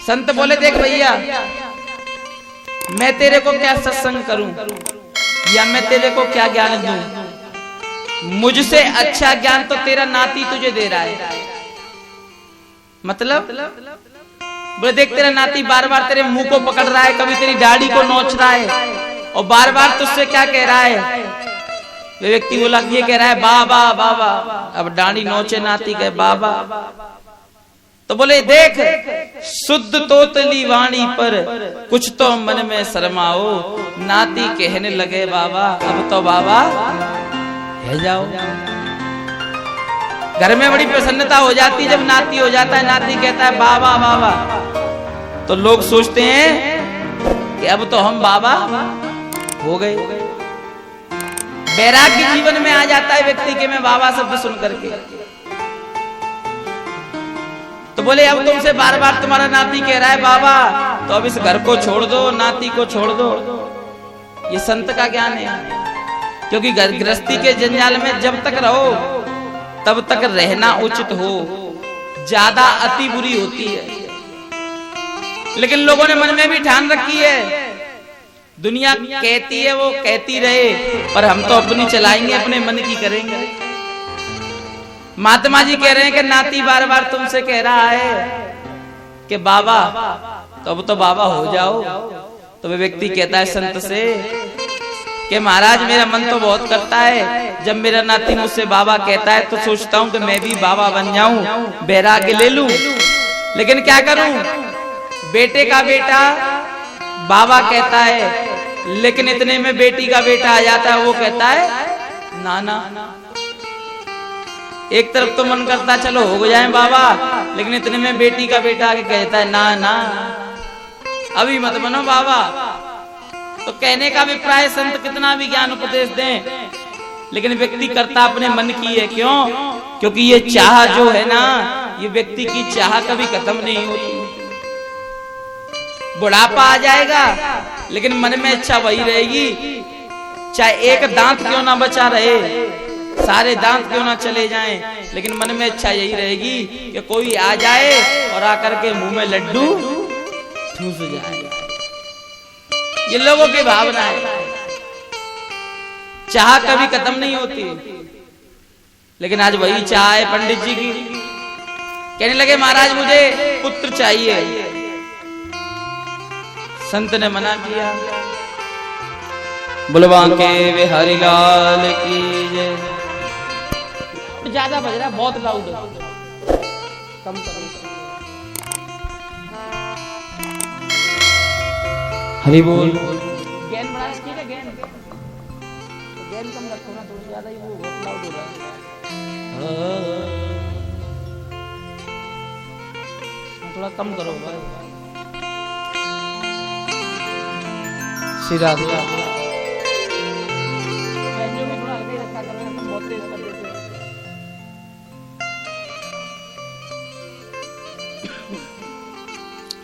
संत बोले देख भैया, मैं तेरे को क्या सत्संग करूं या मैं तेरे को क्या ज्ञान दूं? मुझसे अच्छा ज्ञान तो तेरा नाती तुझे दे रहा है। मतलब बोले देख, तेरा नाती बार बार तेरे मुंह को पकड़ रहा है, कभी तेरी दाढ़ी को नोच रहा है और बार बार तुझसे क्या कह रहा है? वे व्यक्ति बोला, ये कह रहा है बाबा बाबा। अब दाढ़ी नोचे नाती कहे बाबा। तो बोले देख, शुद्ध तोतली वाणी पर कुछ तो मन में शर्माओ। नाती कहने लगे बाबा, अब तो बाबा कह जाओ। घर में बड़ी प्रसन्नता हो जाती जब नाती हो जाता है, नाती कहता है बाबा बाबा। तो लोग सोचते हैं कि अब तो हम बाबा हो गए। वैराग्य जीवन में आ जाता है व्यक्ति के, मैं बाबा शब्द सुन करके। तो बोले अब तुमसे बार बार तुम्हारा नाती कह रहा है बाबा, तो अब इस घर को छोड़ दो, नाती को छोड़ दो। ये संत का ज्ञान है, क्योंकि घर गृहस्थी के जंजाल में जब तक रहो तब तक रहना उचित हो, ज्यादा अति बुरी होती है। लेकिन लोगों ने मन में भी ठान रखी है, दुनिया कहती है वो कहती रहे, पर हम तो अपनी चलाएंगे, अपने मन की करेंगे। महात्मा जी कह रहे हैं कि नाती बार बार तुमसे कह रहा है कि बाबा, तो अब तो बाबा हो जाओ। तो वे व्यक्ति कहता है संत से कि महाराज, मेरा मन तो बहुत करता है, जब मेरा नाती मुझसे बाबा कहता है तो सोचता हूं कि मैं भी बाबा बन जाऊं, वैराग्य ले लूं। लेकिन क्या करूं? बेटे का बेटा बाबा कहता है, लेकिन इतने में बेटी का बेटा आ जाता है, वो कहता है नाना। एक तरफ तो मन करता चलो हो जाए बाबा, लेकिन इतने में बेटी का बेटा आके कहता है ना ना, अभी मत बनो बाबा। तो कहने का अभिप्राय, संत कितना भी ज्ञान उपदेश दें, लेकिन व्यक्ति करता अपने मन की है। क्यों? क्योंकि ये चाह जो है ना, ये व्यक्ति की चाह कभी खत्म नहीं होती। बुढ़ापा आ जाएगा लेकिन मन में इच्छा वही रहेगी, चाहे एक दांत क्यों ना बचा रहे, सारे दांत क्यों ना चले जाएं, लेकिन मन में इच्छा यही रहेगी कि कोई आ जाए और आकर के मुंह में लड्डू ठूस जाए। ये लोगों की भावना है, चाह कभी खत्म नहीं होती। लेकिन आज वही चाह है पंडित जी की। कहने लगे महाराज मुझे पुत्र चाहिए। संत ने मना किया, बुलवा के वे हरिलाल की जय। ज्यादा बज रहा, बहुत लाउड है, कम करो। हरि बोल। गेन बढ़ा, ठीक है गेन कम रखो ना, थोड़ा ज्यादा ही वो बहुत लाउड हो रहा है। थोड़ा कम करो भाई। श्री राधे। बहुत तेज कर देते।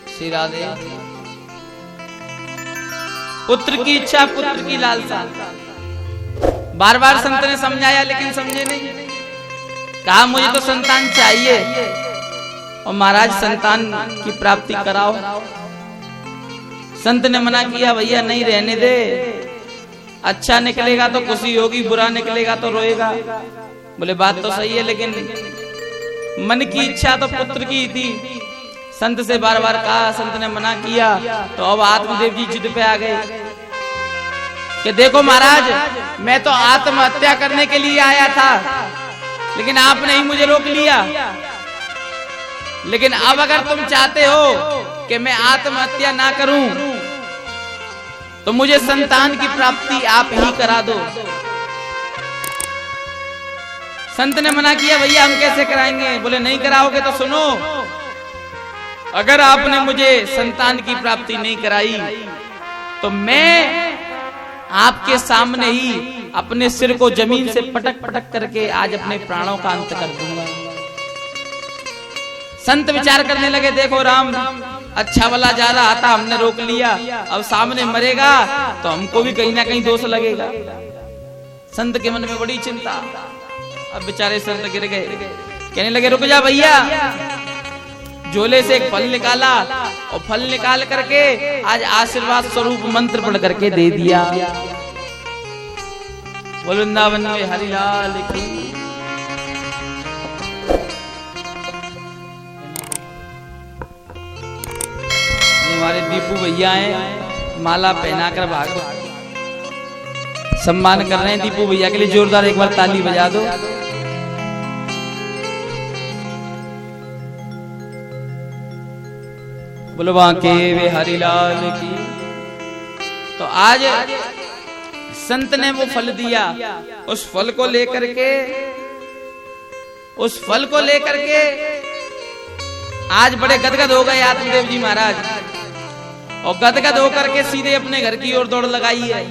श्री राधे। पुत्र की इच्छा, पुत्र की लालसा। बार बार संत ने समझाया लेकिन समझे नहीं। कहा मुझे तो संतान चाहिए, और महाराज संतान की प्राप्ति कराओ। संत ने मना किया, भैया नहीं, रहने दे। अच्छा निकलेगा तो खुशी होगी, बुरा निकलेगा तो रोएगा। बोले बात तो सही है, लेकिन मन की इच्छा तो पुत्र की थी। संत से बार बार कहा, संत ने मना किया। तो अब आत्मदेव जी जिद पे आ गए कि देखो महाराज, मैं तो आत्महत्या करने के लिए आया था, लेकिन आपने ही मुझे रोक लिया। लेकिन अब अगर तुम चाहते हो कि मैं आत्महत्या ना करूं, तो मुझे संतान की प्राप्ति आप ही करा दो। संत ने मना किया, भैया हम कैसे कराएंगे? बोले नहीं कराओगे तो सुनो, अगर आपने मुझे संतान की प्राप्ति नहीं कराई तो मैं आपके सामने ही अपने सिर को जमीन से पटक पटक करके आज अपने प्राणों का अंत कर दूंगा। संत विचार करने लगे, देखो राम, अच्छा वाला जा रहा था, हमने रोक लिया, अब सामने मरेगा तो हमको भी कहीं ना कहीं दोष लगेगा। संत के मन में बड़ी चिंता। अब बेचारे संत गिर गए, कहने लगे रुक जा भैया, झोले से एक फल निकाला और फल निकाल करके आज आशीर्वाद स्वरूप मंत्र पढ़ करके दे दिया। बोलो वृंदावन में हरिलाल की। हमारे दीपू भैया हैं, माला पहनाकर भाग सम्मान कर रहे हैं। दीपू भैया के लिए जोरदार एक बार ताली बजा दो। बोलो बांके वे हरिलाल की। तो आज संत ने वो फल दिया, उस फल को लेकर के आज बड़े गदगद हो गए आत्मदेव जी महाराज, और गदगद होकर के सीधे अपने घर की ओर दौड़ लगाई है।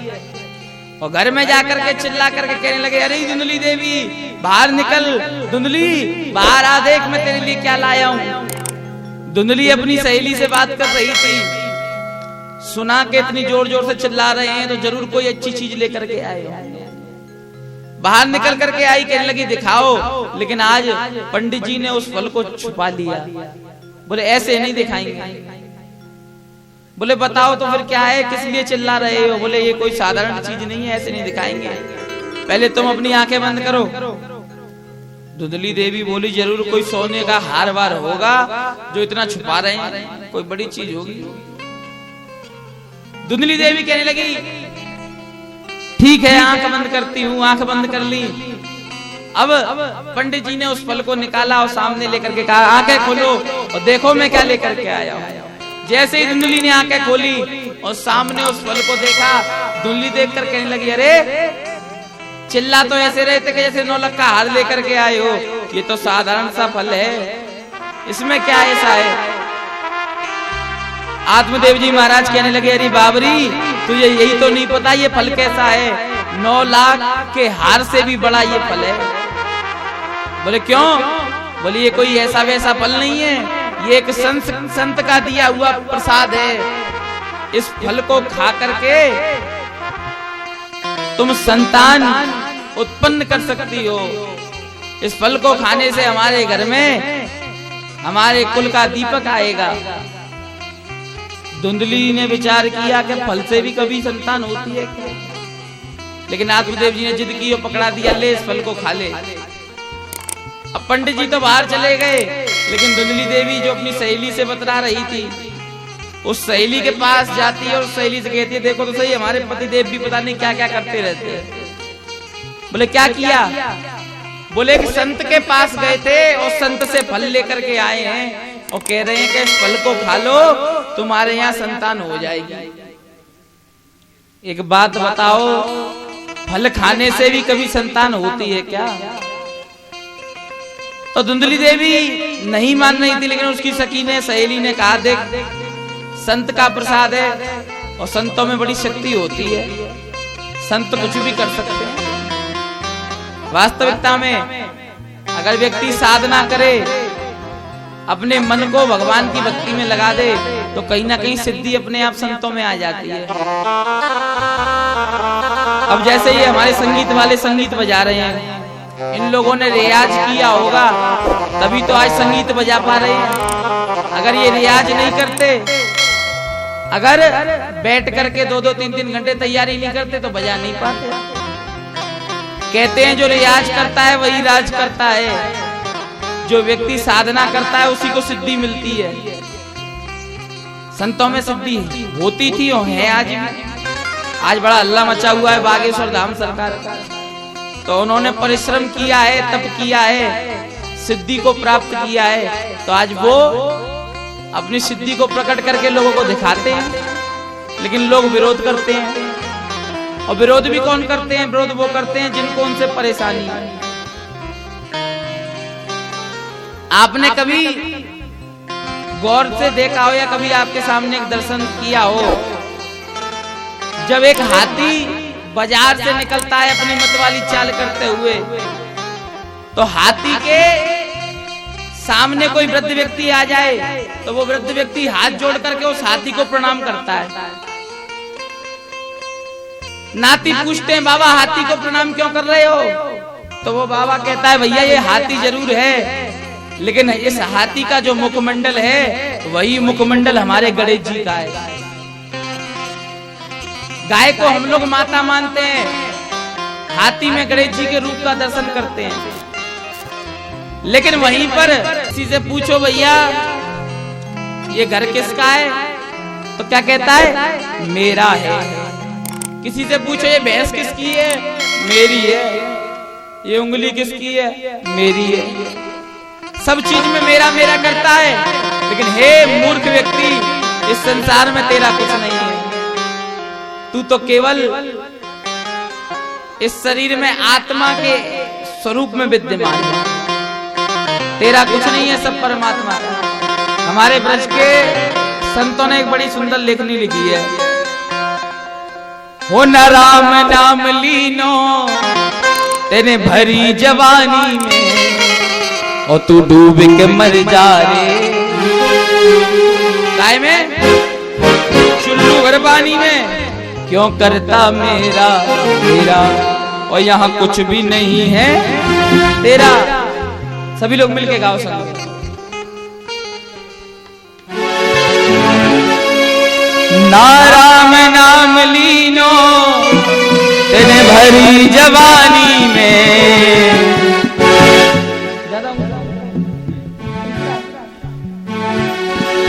और घर में जाकर के चिल्ला करके कहने लगे, अरे धुंधली देवी बाहर निकल, धुंधली बाहर आ, देख मैं तेरे लिए क्या लाया हूं। धुंधली अपनी सहेली से बात कर रही थी, सुना के इतनी जोर जोर से चिल्ला रहे हैं तो जरूर कोई अच्छी चीज लेकर के आए। बाहर निकल करके आई, कहने लगी दिखाओ, लेकिन आज पंडित जी ने उस फल को छुपा लिया। बोले ऐसे नहीं दिखाएंगे। बोले बताओ तो फिर क्या है, किस लिए चिल्ला रहे हो। बोले ये कोई साधारण चीज नहीं है, ऐसे नहीं दिखाएंगे, पहले तुम अपनी आंखें बंद करो। धुंधली देवी बोली जरूर कोई सोने का हार वार होगा जो इतना छुपा रहे हैं, कोई बड़ी चीज होगी। धुंधली देवी कहने लगी ठीक है आंख बंद करती हूँ। आंख बंद कर ली। अब पंडित जी ने उस फल को निकाला और सामने लेकर के कहा आंखें खोलो और देखो मैं क्या लेकर के आया हूँ। जैसे ही धुंधली ने आंखें खोली और सामने उस फल को देखा, धुंधली देखकर कहने लगी अरे चिल्ला तो ऐसे रहे थे कि जैसे 9 लाख का हार लेकर के आए हो, ये तो साधारण सा फल है, इसमें क्या ऐसा है। आत्मदेव जी महाराज कहने लगे अरे बाबरी तुझे यही तो नहीं पता ये फल कैसा है, 9 लाख के हार से भी बड़ा ये फल है। बोले क्यों। बोले ये कोई ऐसा वैसा फल नहीं है, ये एक संत का दिया हुआ प्रसाद है। इस फल को खा करके तुम संतान उत्पन्न कर सकती हो। इस फल को खाने से हमारे घर में हमारे कुल का दीपक आएगा। धुंधली ने विचार किया कि फल से भी कभी संतान होती है क्या? लेकिन आत्मदेव जी ने जिद की और पकड़ा दिया, ले इस फल को खा ले। अब पंडित जी तो बाहर चले गए, लेकिन धुंधली देवी जो अपनी सहेली से बतला रही थी, उस सहेली के पास जाती है और उस सहेली से कहती है देखो तो सही हमारे पतिदेव भी पता नहीं क्या क्या करते रहते हैं। बोले क्या किया। बोले कि संत के पास गए थे और संत से फल लेकर के आए हैं और कह रहे हैं कि इस फल को खा लो तुम्हारे यहाँ संतान हो जाएगी। एक बात बताओ, फल खाने से भी कभी संतान होती है क्या? तो धुंधली देवी नहीं मान रही थी, लेकिन उसकी सखी ने सहेली ने कहा देख संत का प्रसाद है और संतों में बड़ी शक्ति होती है, संत कुछ भी कर सकते हैं। वास्तविकता में अगर व्यक्ति साधना करे, अपने मन को भगवान की भक्ति में लगा दे, तो कहीं ना कहीं सिद्धि अपने आप संतों में आ जाती है। अब जैसे ये हमारे संगीत वाले संगीत बजा रहे हैं, इन लोगों ने रियाज किया होगा तभी तो आज संगीत बजा पा रहे हैं। अगर ये रियाज नहीं करते, अगर बैठ करके 2-2, 3-3 घंटे तैयारी नहीं करते तो बजा नहीं पाते। कहते हैं जो रियाज करता है वही राज करता है, जो व्यक्ति साधना करता है उसी को सिद्धि मिलती है। संतों में सिद्धि होती थी और है आज भी। आज बड़ा हल्ला मचा हुआ है बागेश्वर धाम सरकार का, तो उन्होंने परिश्रम किया है, तप किया है, सिद्धि को प्राप्त किया है, तो आज वो अपनी सिद्धि को प्रकट करके लोगों को दिखाते हैं। लेकिन लोग विरोध करते हैं, और विरोध भी कौन करते हैं? विरोध वो करते हैं जिनको उनसे परेशानी है। आपने कभी गौर से देखा हो या कभी आपके सामने एक दर्शन किया हो, जब एक हाथी बाजार से निकलता है अपनी मत वाली चाल करते हुए, तो हाथी के सामने कोई वृद्ध व्यक्ति आ जाए तो वो वृद्ध व्यक्ति हाथ जोड़ करके उस हाथी को प्रणाम करता है। नाती पूछते हैं बाबा हाथी को प्रणाम क्यों कर रहे हो? तो वो बाबा कहता है भैया ये हाथी जरूर है, लेकिन इस हाथी का जो मुखमंडल है वही मुखमंडल हमारे गणेश जी का है। गाय को हम लोग माता मानते हैं, हाथी में गणेश जी के रूप का दर्शन करते हैं। लेकिन वहीं पर किसी से पूछो भैया ये घर किसका है, तो क्या कहता है मेरा है। किसी से पूछो ये भैंस किसकी है, मेरी है। ये उंगली किसकी है, मेरी है। सब चीज में मेरा मेरा करता है। लेकिन हे मूर्ख व्यक्ति, इस संसार में तेरा कुछ नहीं है। तू तो केवल इस शरीर में आत्मा के स्वरूप में विद्यमान है। तेरा कुछ नहीं है, सब परमात्मा का। हमारे ब्रज के संतों ने एक बड़ी सुंदर लेखनी लिखी है। हो न राम नाम लीनो तेने भरी जवानी में, और तू डूब के मर जा रे। काय में? चुल्लू भर पानी में। क्यों करता मेरा मेरा, और यहाँ कुछ भी नहीं है तेरा। सभी लोग मिलके गाओ संग। ना राम नाम लीनो तेने भरी जवानी में,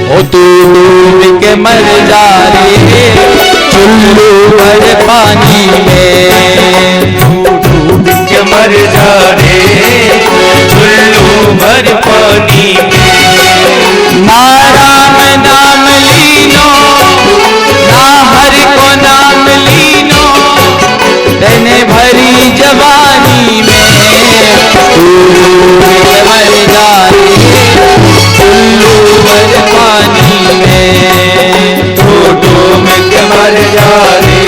ओ तू डूब के मर जा रे चुल्लू भर पानी में। तू डूब के मर जा रे चुल्लू भर पानी में। ना राम नाम लीनो ना हरि को नाम लीनो तेने भरी जवानी में। तू डूब के मर जा रे चुल्लू भर पानी में। तू डूब के मर जा रे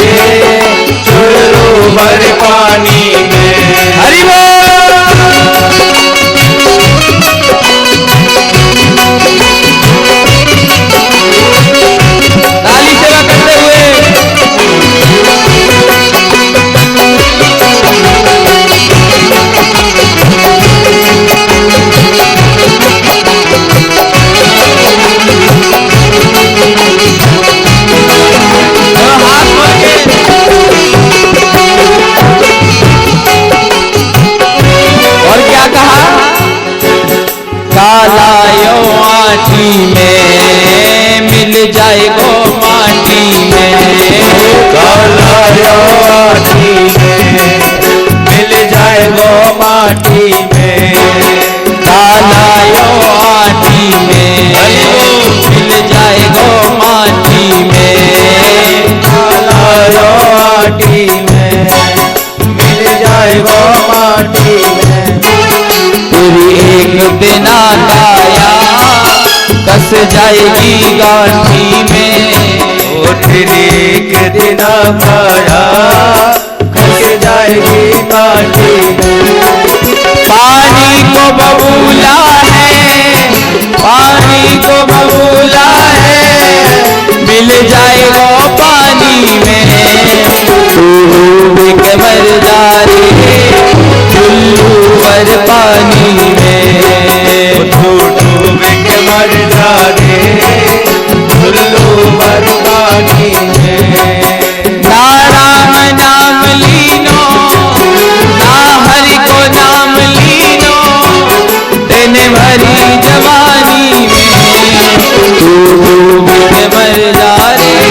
चुल्लू भर पानी में। हरि बोल। ताली सेवा करते हुए और क्या कहा? कालायो आठी में मिल जाएगो माटी में। कालायो आठी में मिल जाएगो माटी में। कालायो आठी में मिल जाएगो माटी में। कालायो आठी में मिल जाएगो माटी में। तेरी एक बिना काया कस जाएगी गांठी में। ओ तेरी एक दिन काया कस जाएगी माटी में। पानी को बबूला है, पानी को बबूला है, मिल जाएगा पानी में। तू डूब के मर जा रे चुल्लू भर पानी में। तू डूब के मर जा रे चुल्लू भर पानी में। ना राम नाम लीनो ना हरि को नाम लीनो तेने भरी जवानी में। तू डूब के मर जा रे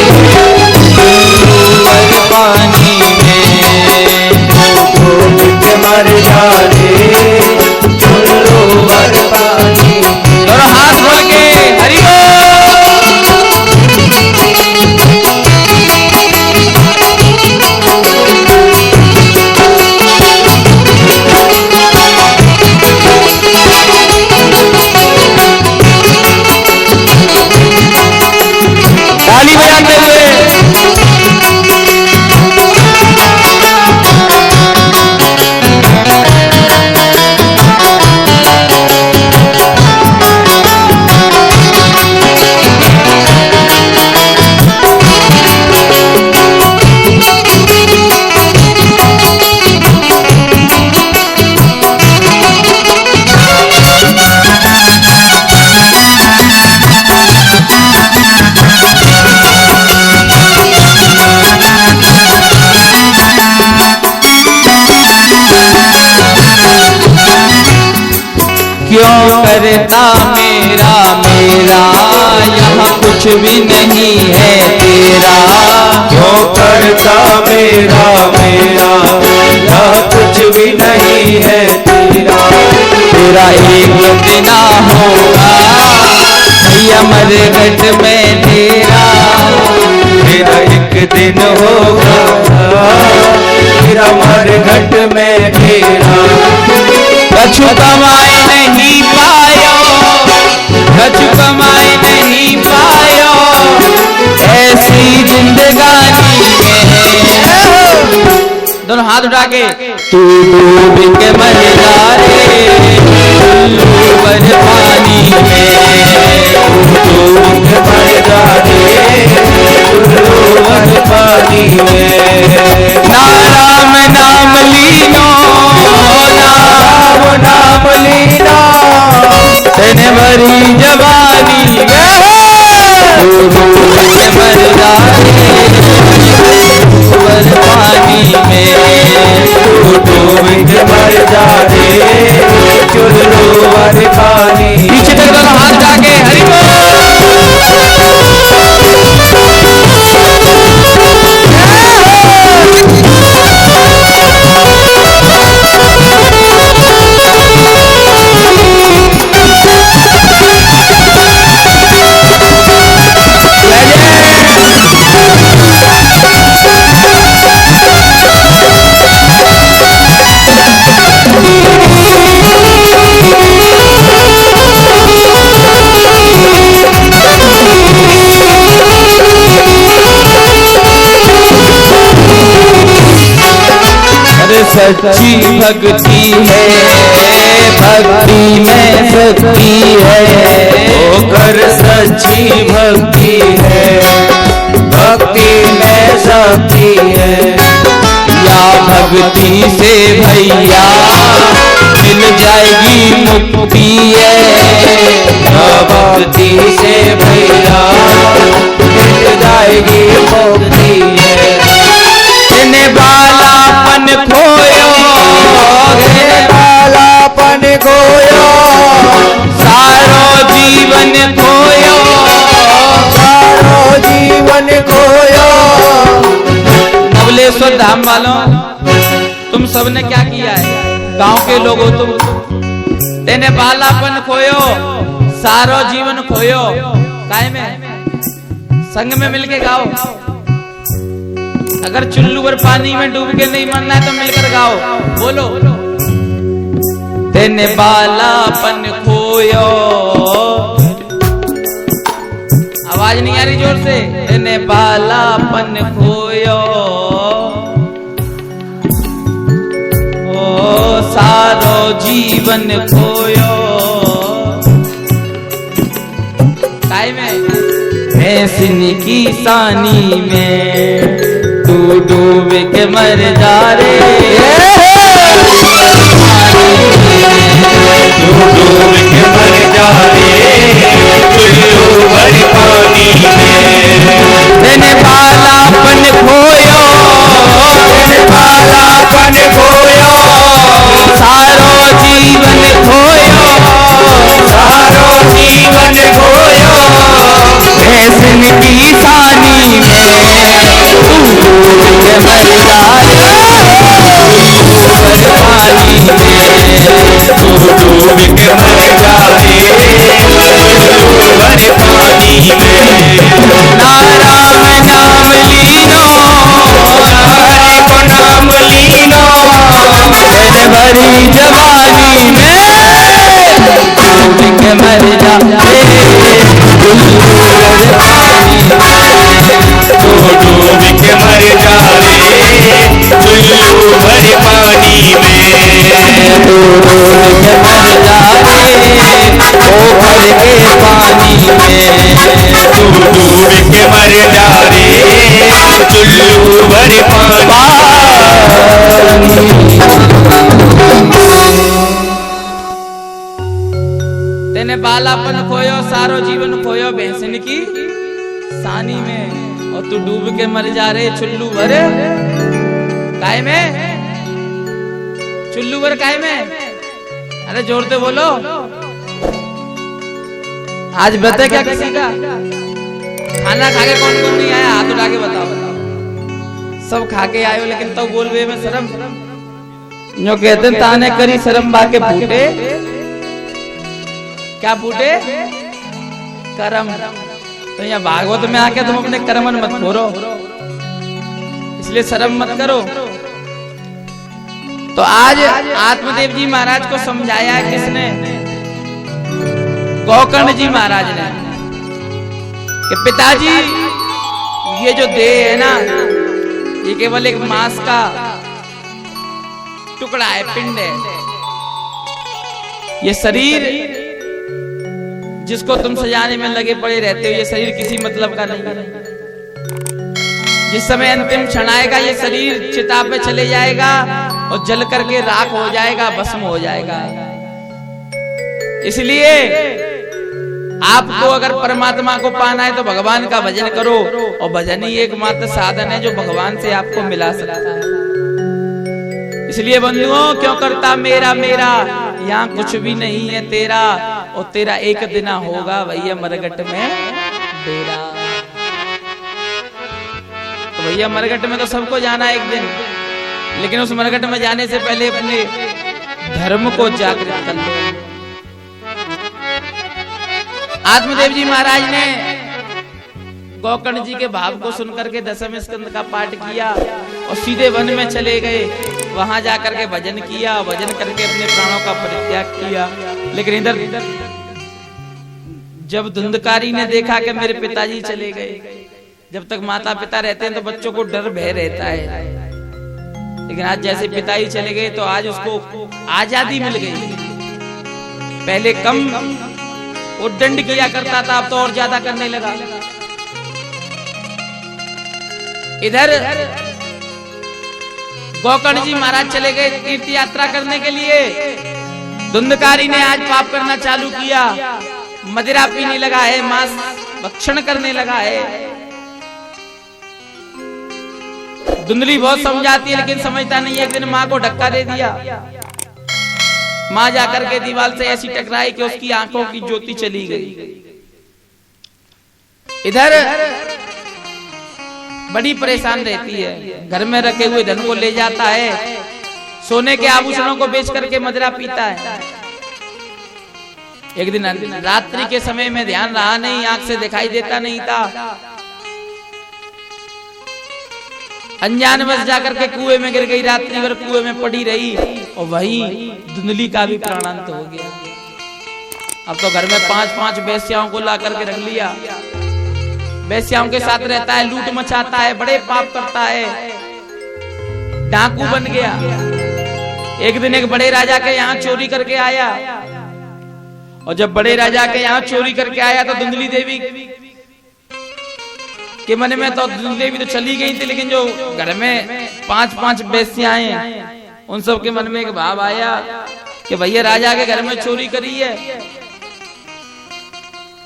करता मेरा मेरा, यहाँ कुछ भी नहीं है तेरा। क्यों करता मेरा मेरा, यहाँ कुछ भी नहीं है तेरा। तेरा एक दिन होगा भैया मरघट में तेरा। तेरा एक दिन होगा तेरा मरघट में तेरा। कछु कमाए नहीं पायो, कछु कमाए नहीं पायो, ऐसी जिंदगानी में। दोनों हाथ उठा के तू डूब के मर जा रे ऊपर पानी में। डूब के मर जा रे ऊपर पानी में। ना राम नाम लीनो, नाम नाम लीना, तेने भरी जवानी में। डूब के मर जा रे ऊपर पानी में। डूब के मर जा रे ऊपर पानी। पीछे तक दोनों हाथ जाके हरि बोल। सच्ची भक्ति है, भक्ति में शक्ति है। होकर सच्ची भक्ति है, भक्ति में शक्ति है। या भक्ति से भैया मिल जाएगी मुक्ति है। या भक्ति से भैया मिल जाएगी मुक्ति है। इन्हें बालापन खोयो, बालापन खोयो, सारो जीवन खोयो, सारो जीवन खोयो। नवलेश्वर धाम वालों, तुम सबने क्या किया है? गांव के लोगों तुम, तेने बालापन खोयो, सारो जीवन खोयो। काय में संग में मिलके गाओ। अगर चुल्लू और पानी में डूब के नहीं मरना है तो मिलकर गाओ। बोलो तेने बालापन खोयो। आवाज नहीं आ रही जोर से। तेने बालापन खोयो, ओ सारो जीवन खोयो। काय में भैंसनी की सानी में तू डूब के मर जा रे। तू डूब के मर जा रे ऊपर पानी में। तेने बालापन खोयो, तेने बालापन खोयो, सारो जीवन खोयो, सारो जीवन खोयो। भैंसन की सानी में तू डूब के मर जा रे ऊपर पानी में। तू डूब के मर जा रे ऊपर पानी में। ना राम नाम लीनो, नाम नाम लीनो, तेरे भरी जवानी में। डूब के मर जा रे ऊपर पानी में। तू डूब के मर जा रे ऊपर पानी में। तू डूब के मर जा रे ओभर के पानी में। तू डूब के मर जा रे चुल्लू भर तेने बालापन खोयो, सारो जीवन खोयो भैंसन की सानी में। और तू डूब के मर जा रे चुल्लू भर काय में। चुल्लू भर काय में। अरे जोर से बोलो। आज व्रत है क्या किसी का? खाना खा के कौन कौन नहीं आया? हाथ उठा के बताओ। सब खा के आयो, लेकिन तो बोलवे में शर्म। जो कहते हैं ताने करी शर्म बाके फूटे, क्या फूटे? कर्म। तो यहाँ भागवत में आके तुम अपने कर्मन मत खोरो, इसलिए शर्म मत करो। तो आज आत्मदेव जी महाराज को समझाया है किसने? गोकर्ण जी महाराज ने कि पिताजी ये जो देह है ना, ये केवल एक मांस का टुकड़ा है, पिंड है। ये शरीर जिसको तुम सजाने में लगे पड़े रहते हो, ये शरीर किसी मतलब का नहीं है। जिस समय अंतिम क्षण आएगा ये शरीर चिता पे चले जाएगा और जल करके राख हो जाएगा, भस्म हो जाएगा। इसलिए आपको अगर परमात्मा को पाना है तो भगवान का भजन करो, और भजन ही एकमात्र साधन है जो भगवान से आपको मिला सकता है। इसलिए बंधुओं, क्यों करता मेरा मेरा, यहाँ कुछ भी नहीं है तेरा, और तेरा एक दिन होगा भैया मरघट में डेरा। तो भैया मरघट में तो सबको जाना है एक दिन, लेकिन उस मरघट में जाने से पहले अपने धर्म को जागृत कर लो। आत्मदेव जी महाराज ने गोकर्ण जी के भाव को सुनकर के दशम स्कंद का पाठ किया और सीधे वन में चले गए। वहां जाकर के भजन किया, भजन करके अपने प्राणों का परित्याग किया। लेकिन इधर जब धुंधकारी ने देखा कि मेरे पिताजी चले गए, जब तक माता पिता रहते हैं तो बच्चों को डर भय रहता है, लेकिन आज जैसे पिताजी चले गए तो आज उसको आजादी मिल गई। पहले कम उद्दंड किया करता था, अब तो और ज्यादा करने लगा। इधर गोकर्ण जी महाराज चले गए तीर्थ यात्रा करने के लिए। धुंधकारी ने आज पाप करना चालू किया, मदिरा पीने लगा है, मांस भक्षण करने लगा है। धुंधली बहुत समझाती है लेकिन समझता नहीं। एक दिन माँ को धक्का दे दिया, माँ जाकर के दीवार से ऐसी टकराई कि उसकी आंखों की ज्योति चली गई। इधर बड़ी परेशान रहती है, घर में रखे हुए धन को ले जाता है, सोने के आभूषणों को बेच करके मदिरा पीता है। एक दिन रात्रि के समय में ध्यान रहा नहीं, आंख से दिखाई देता नहीं था, अनजानवश जाकर के कुएं में गिर गई। रात्रि भर कुएं में पड़ी रही और वहीं धुंधली का भी प्राणांत हो गया। अब तो घर में 5-5 वेश्याओं को ला करके रख लिया, वेश्याओं के साथ रहता है, लूट मचाता है, बड़े पाप करता है, डाकू बन गया। एक दिन एक बड़े राजा के यहाँ चोरी करके आया, और जब बड़े राजा के यहाँ चोरी करके आया तो धुंधली देवी के मन में तो धुंधली देवी तो चली गई थी, लेकिन जो घर में 5-5 वेश्याएं, उन सब के मन में एक भाव आया कि भैया राजा के घर में चोरी करी है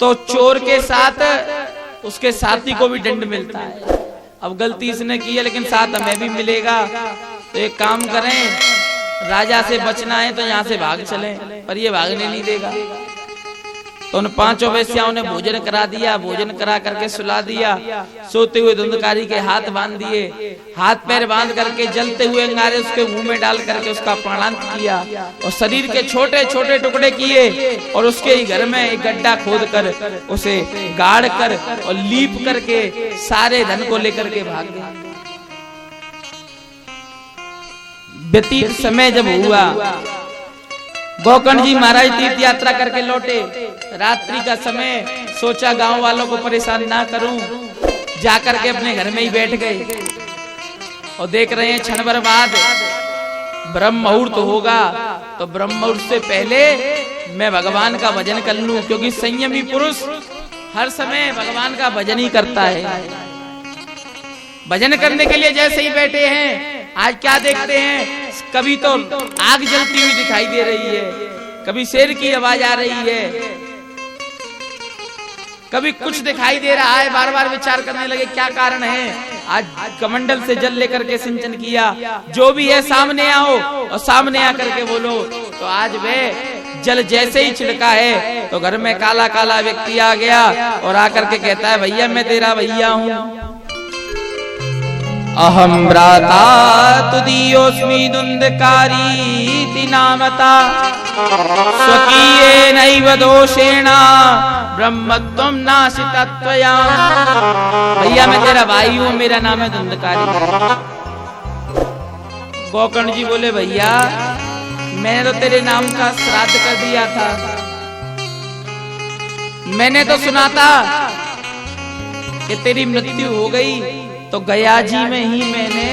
तो चोर के साथ उसके साथी को भी दंड मिलता है। अब गलती इसने की है लेकिन साथ हमें भी मिलेगा, तो एक काम करें, राजा से बचना है तो यहाँ से भाग चलें, पर ये भागने नहीं देगा। तो उन 5 वेश्याओं ने भोजन करा दिया, भोजन करा करके सुला दिया। सोते हुए धुंधकारी के हाथ बांध दिए, हाथ पैर बांध करके जलते हुए अंगारे उसके मुंह में डाल करके उसका प्राणांत किया, और शरीर के छोटे छोटे टुकड़े किए और उसके ही घर में एक गड्ढा खोद कर उसे गाड़ कर और लीप करके सारे धन को लेकर के भाग गए। व्यतीत समय जब हुआ, गोकर्ण जी महाराज तीर्थ यात्रा करके लौटे, रात्रि का समय, सोचा गांव वालों को परेशान ना करूं, जाकर के अपने घर में ही बैठ गए और देख रहे हैं क्षण भर बाद ब्रह्म मुहूर्त होगा, तो ब्रह्म मुहूर्त से पहले मैं भगवान का भजन कर लूं, क्योंकि संयमी पुरुष हर समय भगवान का भजन ही करता है। भजन करने के लिए जैसे ही बैठे हैं, आज क्या देखते हैं, कभी तो आग जलती हुई दिखाई दे रही है, कभी शेर की आवाज आ रही है, कभी कुछ दिखाई दे रहा है। बार बार विचार करने लगे क्या कारण है। आज कमंडल से जल लेकर के सिंचन किया, जो भी है सामने आओ और सामने आकर के बोलो। तो आज वे जल जैसे ही छिड़का है तो घर में काला काला व्यक्ति आ गया और आकर के कहता है भैया मैं तेरा भैया हूं। अहम भ्राता तुदीयोस्मि धुंधकारी नामता स्वकीये नैव दोषेण ब्रह्मत्वं नासिता त्वया। भैया मैं तेरा भाई हूं, मेरा नाम है धुंधकारी। गोकर्ण जी बोले भैया मैंने तो तेरे नाम का श्राद्ध कर दिया था, मैंने तो सुना था कि तेरी मृत्यु हो गई, तो गया जी में ही मैंने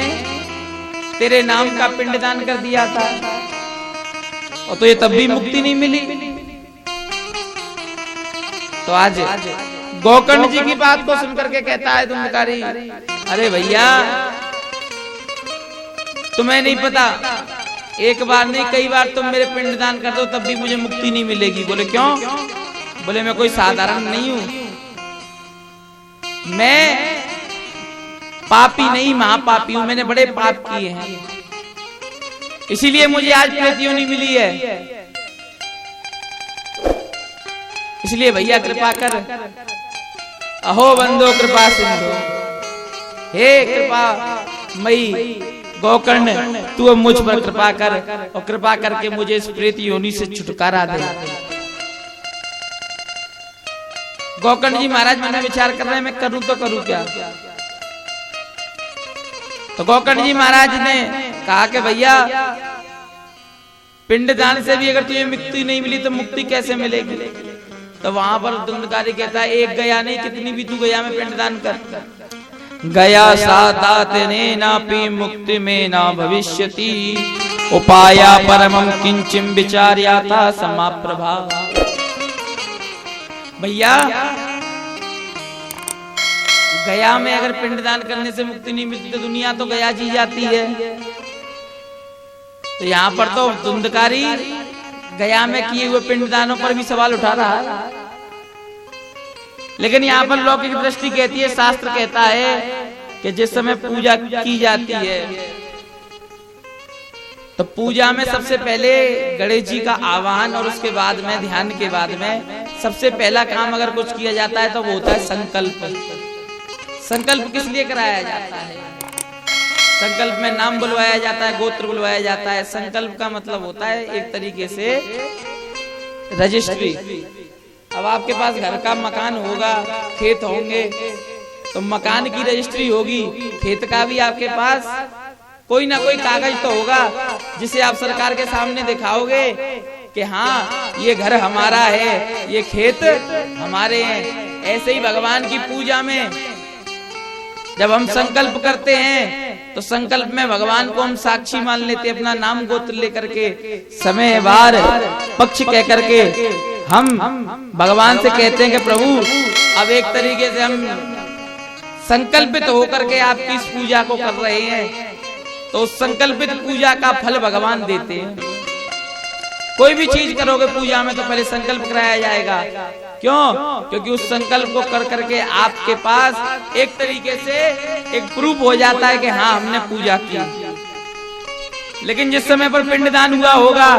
तेरे नाम का पिंडदान कर दिया था, और तो ये तब भी मुक्ति नहीं मिली। तो आज गोकर्ण जी की बात को सुनकर के कहता है धुंधकारी, अरे भैया तुम्हें नहीं पता, एक बार नहीं कई बार तुम मेरे पिंडदान कर दो तब भी मुझे मुक्ति नहीं मिलेगी। बोले क्यों? बोले मैं कोई साधारण नहीं हूं, मैं पापी नहीं महापापी हूं, मैंने बड़े पाप किए हैं, इसीलिए मुझे आज प्रेतियों नहीं मिली है। इसलिए भैया कृपा कर, अहो बंदो कृपा सिंधु, हे कृपा मई गोकर्ण तू अब मुझ पर कृपा कर और कृपा करके मुझे इस प्रेत योनि से छुटकारा दे। गोकर्ण जी महाराज मन में विचार कर रहे हैं मैं करूं तो करूं क्या। तो गोकर्ण जी महाराज ने कहा कि भैया पिंडदान से भी अगर तुझे मुक्ति नहीं मिली तो मुक्ति कैसे मिलेगी। तो वहां पर धुंधकारी कहता है एक गया नहीं कितनी भी तू गया में पिंडदान कर। गया सादात ने नापि मुक्ति में ना भविष्यति उपाया परमं किंचिम विचार्या था समाप्रभा। भैया गया में अगर पिंडदान करने से मुक्ति नहीं मिलती तो दुनिया तो गया जी जाती है। तो यहाँ पर तो धुंधकारी गया में किए हुए पिंडदानों पर भी सवाल उठा रहा है, लेकिन यहाँ पर लौकिक दृष्टि कहती है, शास्त्र कहता है कि जिस समय पूजा की जाती है तो पूजा में सबसे पहले गणेश जी का आवाहन और उसके बाद में ध्यान के बाद में सबसे पहला काम अगर कुछ किया जाता है तो वो होता है संकल्प। संकल्प किस लिए कराया जाता है? संकल्प में नाम बुलवाया जाता है, गोत्र बुलवाया जाता है। संकल्प का मतलब होता है एक तरीके से रजिस्ट्री। अब आपके पास घर का मकान होगा, खेत होंगे, तो मकान की रजिस्ट्री होगी, खेत का भी आपके पास कोई ना कोई कागज तो होगा जिसे आप सरकार के सामने दिखाओगे कि हाँ ये घर हमारा है, ये खेत हमारे हैं। ऐसे ही भगवान की पूजा में जब हम संकल्प करते हैं तो संकल्प में भगवान को हम साक्षी मान लेते, अपना नाम गोत्र लेकर के, समय वार पक्ष कह करके हम भगवान से कहते हैं कि प्रभु अब एक तरीके से हम संकल्पित होकर के आपकी इस पूजा को कर रहे हैं, तो उस संकल्पित पूजा का फल भगवान देते हैं। कोई भी चीज करोगे पूजा में तो पहले संकल्प कराया जाएगा। क्यों? क्योंकि उस संकल्प को कर करके आपके पास एक तरीके से एक प्रूफ हो जाता है कि हाँ हमने पूजा की। लेकिन जिस समय पर पिंडदान हुआ होगा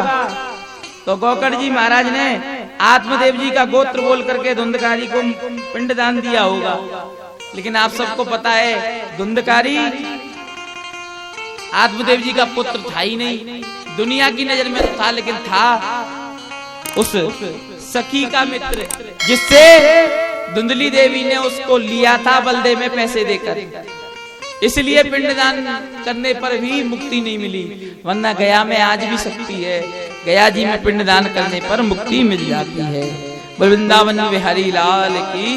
तो गोकर्ण जी महाराज ने आत्मदेव जी का गोत्र बोल करके धुंधकारी को पिंडदान दिया होगा। लेकिन आप सबको पता है धुंधकारी आत्मदेव जी का पुत्र था ही नहीं, दुनिया की नजर में था, लेकिन था उस सखी का मित्र जिससे धुंधली देवी ने उसको लिया था बलदेव में पैसे देकर। इसलिए पिंडदान करने पर भी मुक्ति नहीं मिली, वरना गया में आज भी शक्ति है। गया जी में पिंडदान करने पर मुक्ति मिल जाती है। वृंदावन बिहारी लाल की।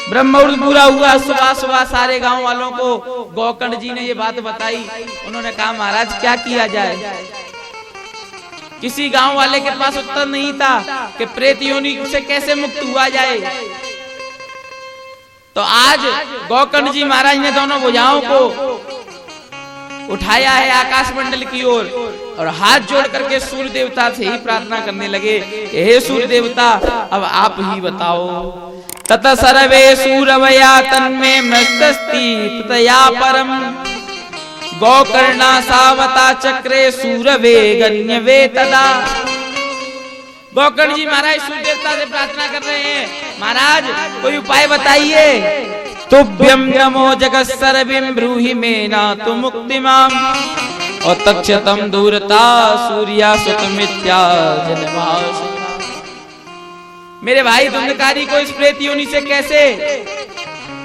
ब्रह्म मुहूर्त पूरा हुआ, सुबह सुबह सारे गांव वालों को गोकर्ण जी ने ये बात बताई। उन्होंने कहा महाराज क्या किया जाए। किसी गांव वाले के पास उत्तर नहीं था कि प्रेत योनि से कैसे मुक्त हुआ जाए। तो आज गोकर्ण जी महाराज ने दोनों भुजाओं को उठाया है आकाश मंडल की ओर और हाथ जोड़ करके सूर्य देवता से ही प्रार्थना करने लगे, हे सूर्य देवता अब आप ही बताओ। तत सर्वे सूरवया तन्मे मृतस्ति ततया परम गौकर्णा सावता चक्रे सूरवे गण्य वे तदा। गौकर्ण जी महाराज सूर्य देवता से प्रार्थना कर रहे हैं, महाराज कोई उपाय बताइए। तुभ्यम नमो जगत सर्विम ब्रूहि में ना तु मुक्तिमाम और तक्षतम दूरता सूर्या सुतमित्या जनवास। मेरे भाई धुंधकारी को इस प्रेत योनि से कैसे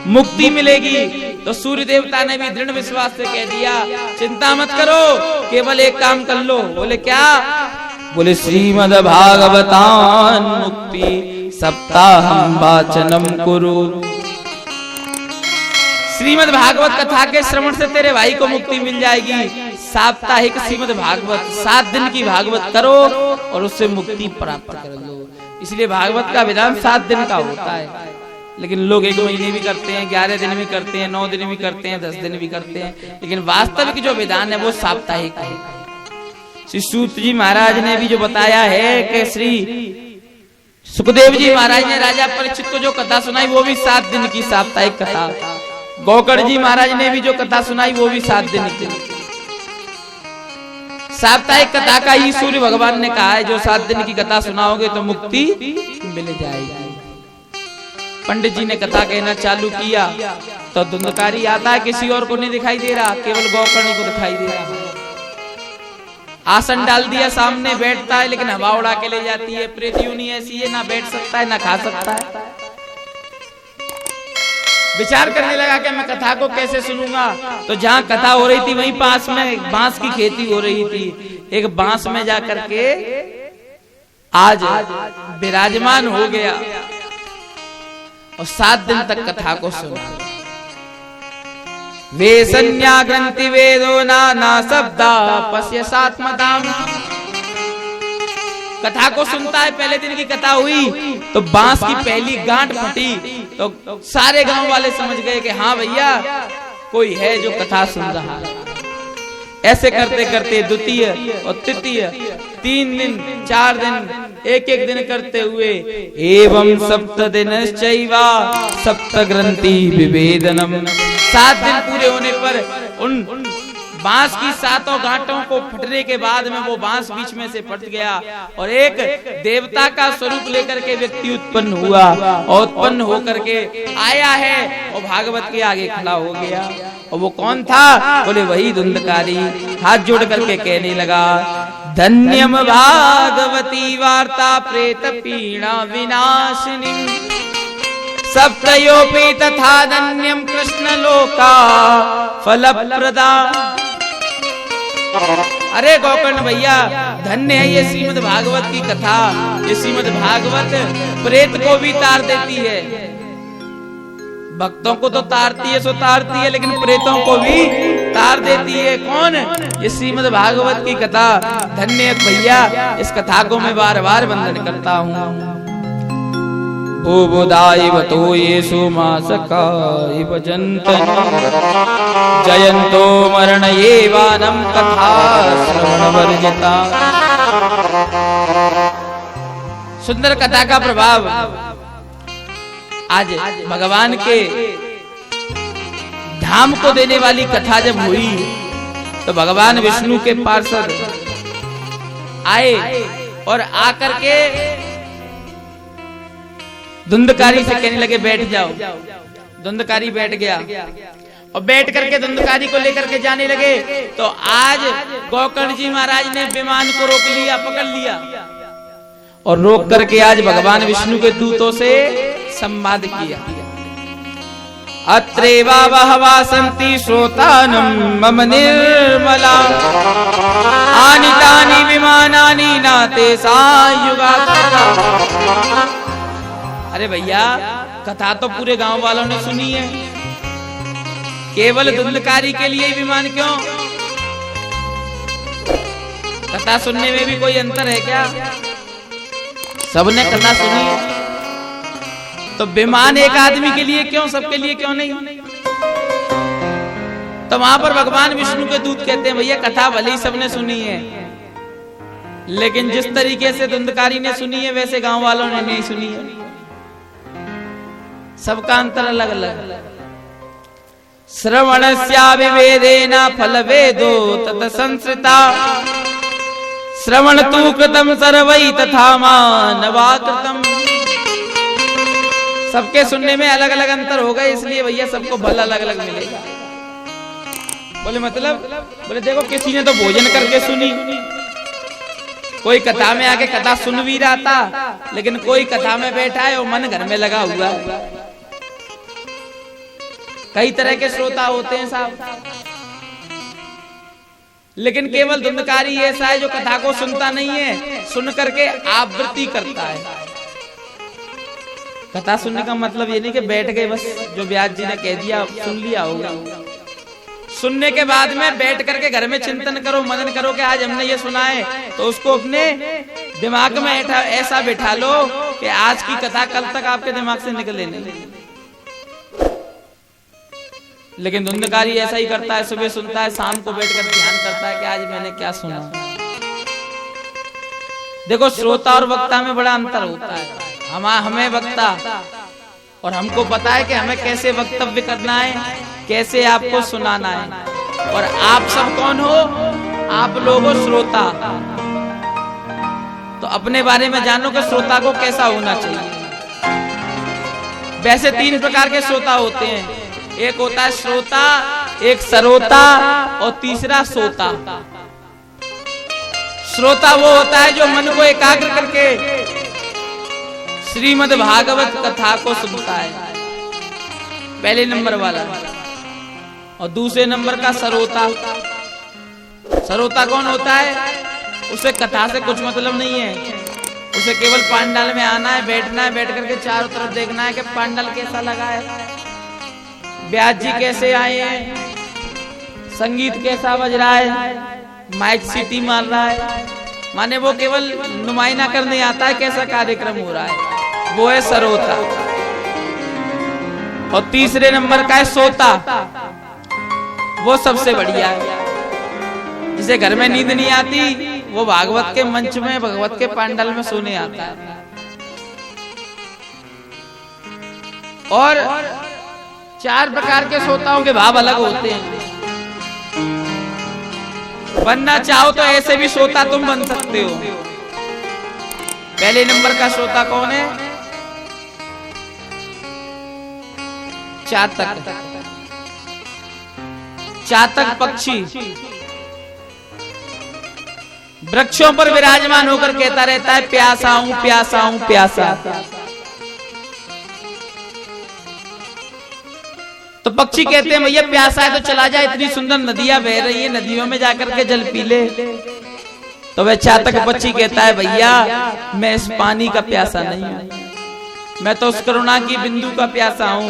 मुक्ति मिलेगी? तो सूर्य देवता ने भी दृढ़ विश्वास से कह दिया, चिंता मत करो, केवल एक काम कर लो। बोले क्या? बोले श्रीमद् भागवतान मुक्ति सप्ताहम वाचनम कुरु। श्रीमद् भागवत कथा के श्रवण से तेरे भाई को मुक्ति मिल जाएगी। साप्ताहिक श्रीमद् भागवत 7 दिन की भागवत करो और उससे मुक्ति प्राप्त कर लो। इसलिए भागवत का विधान 7 दिन का होता है, लेकिन लोग 1 महीने भी करते हैं, 11 दिन भी करते हैं, 9 दिन भी करते हैं, 10 दिन भी करते हैं, लेकिन वास्तविक जो विधान है वो साप्ताहिक है। श्री सूत जी महाराज ने भी जो बताया है कि श्री सुखदेव जी महाराज ने राजा परीक्षित को जो कथा सुनाई वो भी 7 दिन की साप्ताहिक कथा। गौकर्ण जी महाराज ने भी जो कथा सुनाई वो भी 7 दिन की साप्ताहिक कथा का ही सूर्य भगवान ने कहा है, जो 7 दिन की कथा सुनाओगे तो मुक्ति मिल जाएगी। पंडित जी ने कथा कहना चालू किया तो धुंधकारी आता है, किसी और को नहीं दिखाई दे रहा, केवल गौकर्ण को दिखाई दे रहा। आसन डाल दिया, सामने बैठता है, लेकिन हवा उड़ा के ले जाती है। प्रेत योनि ऐसी है, ना बैठ सकता है ना खा सकता है। विचार करने लगा कि मैं कथा को कैसे सुनूंगा। तो जहां कथा हो रही थी वहीं पास में बांस की खेती हो रही थी। एक बांस में जाकर के आज विराजमान हो गया और 7 दिन तक कथा को सुना। वे संज्ञा ग्रंथि वेदो नाना शब्दा पश्य सात्मदाम। कथा को सुनता है, पहले दिन की कथा हुई तो बांस की पहली गांठ फटी तो सारे गांव वाले समझ गए कि हाँ भैया कोई है जो कथा सुन रहा है। ऐसे करते करते द्वितीय और तृतीय 3 दिन 4 दिन एक दिन करते हुए एवं 7 दिनश्चैवा सप्त ग्रंथि विभेदनम। 7 दिन पूरे होने पर उन बांस की 7 गांठों को फटने के बाद में वो बांस बीच में से फट गया और एक देवता का स्वरूप लेकर के व्यक्ति उत्पन्न हुआ और उत्पन्न होकर के आया है और भागवत के आगे खड़ा हो गया। और वो कौन था? बोले वही धुंधकारी। हाथ जोड़ करके कहने लगा, धन्यम भागवती वार्ता प्रेत पीड़ा विनाशिनी सप्तयोपि तथा धन्यम कृष्ण लोका फलप्रदा। अरे गौकर्ण भैया, धन्य है ये श्रीमद् भागवत की कथा। ये श्रीमद् भागवत प्रेत को भी तार देती है। भक्तों को तो तारती है सो तारती है, लेकिन प्रेतों को भी तार देती है। कौन? ये श्रीमद् भागवत की कथा। धन्य भैया, इस कथा को मैं बार बार वंदन करता हूँ। भूबुदाइवतो येषु मासका इव जन्तनु जयन्तो मरणयेवानं कथा श्रवणवर्जिता। सुंदर कथा का प्रभाव। आज भगवान के धाम को देने वाली कथा जब हुई तो भगवान विष्णु के पार्षद आए और आकर के धुंधकारी से कहने लगे बैठ जाओ। धुंधकारी बैठ गया और बैठ करके धुंधकारी को लेकर के जाने लगे तो आज गौकर्ण जी महाराज ने विमान को रोक लिया, पकड़ लिया और रोक करके आज भगवान विष्णु के दूतों से संवाद किया। अत्रेवा बहवा सन्ति श्रोतानं मम निर्मला आनीतानि विमानानि नाते सायुगात्मका। अरे भैया, कथा तो पूरे गांव वालों ने सुनी है, केवल धुंधकारी के लिए विमान क्यों? कथा सुनने में भी कोई अंतर है क्या? सबने कथा सुनी है तो विमान एक आदमी के लिए क्यों, सबके लिए क्यों नहीं? तो वहां पर भगवान विष्णु के दूत कहते हैं भैया कथा भले ही सबने सुनी है, लेकिन जिस तरीके से धुंधकारी ने सुनी है वैसे गांव वालों ने नहीं सुनी है। सबका अंतर अलग अलग। श्रवणस्याविवेदेन फलवेदो तत संसृता श्रवण तु कृतम सर्वै तथा मानवा कृतम। सबके सुनने में अलग अलग अंतर होगा, इसलिए भैया सबको भला अलग अलग मिलेगा। बोले मतलब, बोले देखो किसी ने तो भोजन करके सुनी, कोई कथा में आके कथा सुन भी रहा था, लेकिन कोई कथा में बैठा है और मन घर में लगा हुआ है। कई तरह के श्रोता होते हैं साहब, लेकिन केवल धुंधकारी ऐसा है जो कथा को सुनता नहीं है, सुन करके आवृत्ति करता है। कथा सुनने का मतलब ये नहीं कि बैठ गए बस, जो व्यास जी ने कह दिया सुन लिया होगा। सुनने के बाद में बैठ करके घर में चिंतन करो, मनन करो कि आज हमने ये सुना है, तो उसको अपने दिमाग में ऐसा बिठा लो कि आज की कथा कल तक आपके दिमाग से निकले नहीं। लेकिन धुंधकारी ऐसा ही करता है, सुबह सुनता है, शाम को बैठकर ध्यान करता है कि आज मैंने क्या सुना। देखो श्रोता और वक्ता में बड़ा अंतर होता है। हमें वक्ता और हमको पता है कि हमें कैसे वक्तव्य करना है, कैसे आपको सुनाना है। और आप सब कौन हो? आप लोग हो श्रोता। तो अपने बारे में जानो कि श्रोता को कैसा होना चाहिए। वैसे 3 प्रकार के श्रोता होते हैं, एक होता है श्रोता, एक सरोता और तीसरा सोता। श्रोता वो होता है जो मन को एकाग्र करके श्रीमद् भागवत कथा को सुनता है, पहले नंबर वाला। और दूसरे नंबर का सरोता। सरोता कौन होता है? उसे कथा से कुछ मतलब नहीं है, उसे केवल पांडाल में आना है, बैठना है, बैठ करके चारों तरफ देखना है कि पांडाल कैसा लगा है, व्यास जी कैसे आए हैं, संगीत कैसा बज रहा है, माइक सीटी मार रहा है। माने वो केवल नुमाइना करने आता है कैसा कार्यक्रम हो रहा है, वो है सरोता। और तीसरे नंबर का है सोता, वो सबसे बढ़िया है। जिसे घर में नींद नहीं आती वो भागवत के मंच में, भगवत के पांडाल में सोने आता है। और 4 प्रकार के श्रोताओं के भाव अलग होते हैं। बनना चाहो तो ऐसे भी श्रोता तुम बन सकते हो। पहले नंबर का श्रोता कौन है? चातक। चातक पक्षी वृक्षों पर विराजमान होकर कहता रहता है प्यासा हूं, प्यासा हूं, प्यासा। तो पक्षी कहते हैं भैया प्यासा है तो चला जा, इतनी सुंदर नदियां बह रही है, नदियों में जाकर के जल पी ले। तो वह चातक पक्षी कहता है भैया मैं इस पानी का प्यासा नहीं हूं, मैं तो उस करुणा की बिंदु का प्यासा हूं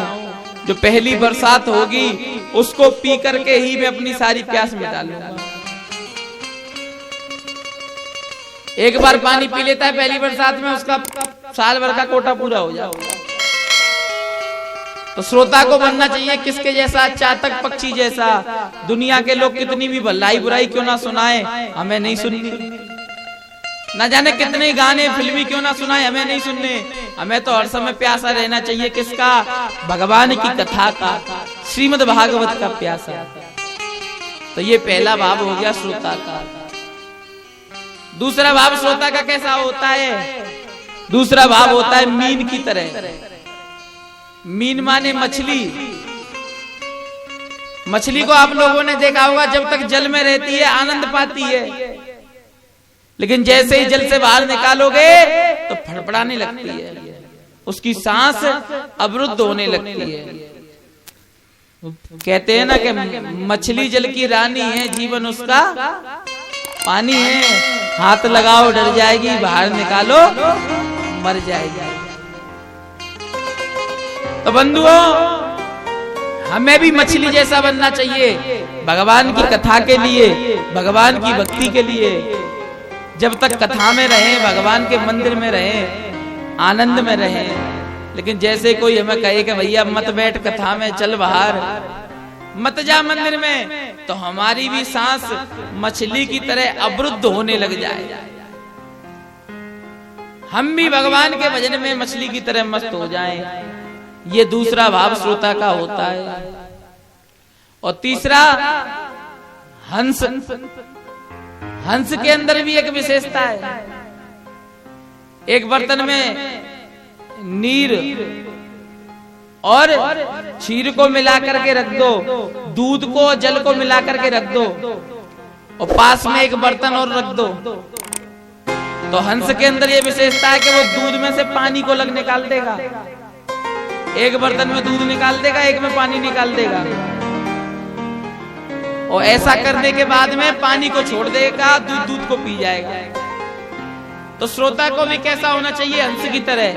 जो पहली बरसात होगी उसको पी करके ही मैं अपनी सारी प्यास मिटा लूंगा। एक बार पानी पी लेता है पहली बरसात में, उसका साल भर का कोटा पूरा हो जाएगा। तो श्रोता को बनना चाहिए किसके जैसा? चातक पक्षी जैसा। दुनिया के लोग कितनी भी भलाई बुराई क्यों ना सुनाए, हमें नहीं सुननी। ना जाने कितने गाने फिल्मी क्यों ना सुनाए, हमें नहीं सुनने। हमें तो हर समय प्यासा रहना चाहिए किसका? भगवान की कथा का, श्रीमद् भागवत का प्यासा। तो ये पहला भाव हो गया श्रोता का। दूसरा भाव श्रोता का कैसा होता है? दूसरा भाव होता है मीन की तरह। मीन माने मछली। मछली को आप लोगों ने देखा होगा, जब तक जल में रहती है आनंद पाती है, लेकिन जैसे ही जल से बाहर निकालोगे तो फड़फड़ाने लगती है, उसकी सांस अवरुद्ध होने लगती है। कहते हैं ना कि मछली जल की रानी है, जीवन उसका पानी है, हाथ लगाओ डर जाएगी, बाहर निकालो मर जाएगी। तो बंधुओं हमें भी मछली जैसा बनना चाहिए, भगवान की कथा के लिए, भगवान की भक्ति के लिए। जब तक कथा में रहे, भगवान के मंदिर में रहे, आनंद में रहे। लेकिन जैसे कोई हमें कहे कि भैया मत बैठ कथा में, चल बाहर, मत जा मंदिर में, तो हमारी भी सांस मछली की तरह अवरुद्ध होने लग जाए, हम भी भगवान के भजन में मछली की तरह मस्त हो जाएं। ये दूसरा भाव श्रोता का होता है। और तीसरा हंस। हंस के अंदर भी एक विशेषता है। एक बर्तन में नीर और क्षीर को मिला करके रख दो, दूध को जल को मिला करके रख दो, और पास में एक बर्तन और रख दो। तो हंस के अंदर ये विशेषता है कि वो दूध में से पानी को अलग निकाल देगा। एक बर्तन में दूध निकाल देगा, एक में पानी निकाल देगा, और ऐसा करने के बाद में पानी को छोड़ देगा, दूध को पी जाएगा। तो श्रोता को भी कैसा होना चाहिए? हंस की तरह।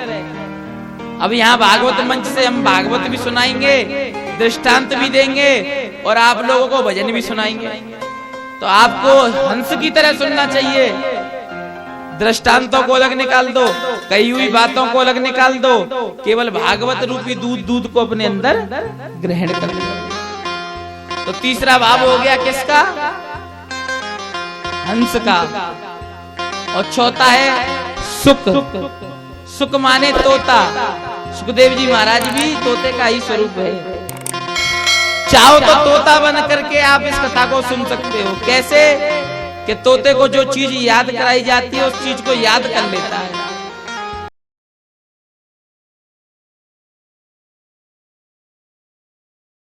अब यहाँ भागवत मंच से हम भागवत भी सुनाएंगे, दृष्टांत भी देंगे, और आप लोगों को भजन भी सुनाएंगे। तो आपको हंस की तरह सुनना चाहिए। दृष्टांतों को अलग निकाल दो, कही हुई बातों को अलग निकाल दो, केवल भागवत रूपी दूध को अपने अंदर ग्रहण कर लो। तो तीसरा भाव हो गया किसका? हंस का। और चौथा है सुक। सुक माने तोता। सुखदेव जी महाराज भी तोते का ही स्वरूप है। चाहो तो तोता बन करके आप इस कथा को सुन सकते हो। कैसे? कि तोते को जो चीज याद कराई जाती है उस चीज को याद कर लेता है।